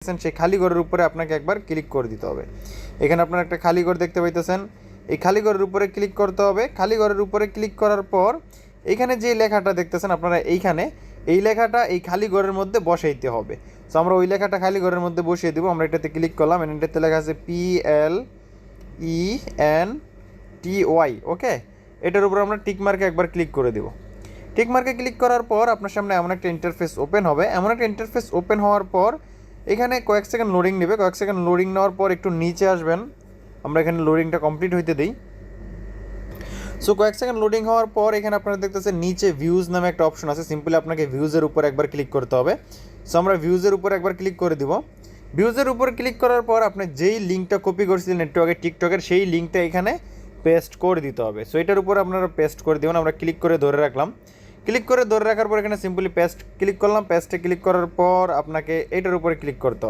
সেই খালি ঘরের উপরে আপনাকে একবার ক্লিক করে দিতে হবে। এখানে আপনারা একটা খালি ঘর দেখতে পাইতেছেন, এই খালি ঘরের উপরে ক্লিক করতে হবে। খালি ঘরের উপরে ক্লিক করার পর এখানে যে লেখাটা দেখতেছেন আপনারা, এইখানে এই লেখাটা এই খালি ঘরের মধ্যে বসাইতে হবে। সো আমরা ওই লেখাটা খালি ঘরের মধ্যে বসিয়ে দেবো। আমরা এটাতে ক্লিক করলাম, এটাতে লেখা আছে PLENTY, ওকে। এটার উপর আমরা টিক মার্কে একবার ক্লিক করে দেবো। টিক মার্কে ক্লিক করার পর আপনার সামনে এমন একটা ইন্টারফেস ওপেন হবে। এমন একটা ইন্টারফেস ওপেন হওয়ার পর এখানে কয়েক সেকেন্ড লোডিং নেবে। কয়েক সেকেন্ড লোডিং নেওয়ার পর একটু নিচে আসবেন, আমরা এখানে লোডিংটা কমপ্লিট হইতে দিই। সো কয়েক সেকেন্ড লোডিং হওয়ার পর এখানে আপনারা দেখতেছেন নিচে ভিউজ নামে একটা অপশন আছে। সিম্পলি আপনাকে ভিউজের উপর একবার ক্লিক করতে হবে। সো আমরা ভিউজের উপর একবার ক্লিক করে দিব। ভিউজের উপর ক্লিক করার পর আপনি যেই লিঙ্কটা কপি করছিলেন নেটওয়ার্কের টিকটকের, সেই লিঙ্কটা এখানে পেস্ট করে দিতে হবে। সো এটার উপর আপনারা পেস্ট করে দেবেন। আমরা ক্লিক করে ধরে রাখলাম। ক্লিক করে ধরে রাখার পর এখানে সিম্পলি পেস্ট ক্লিক করলাম। পেস্টে ক্লিক করার পর আপনাকে এটার উপরে ক্লিক করতে হবে।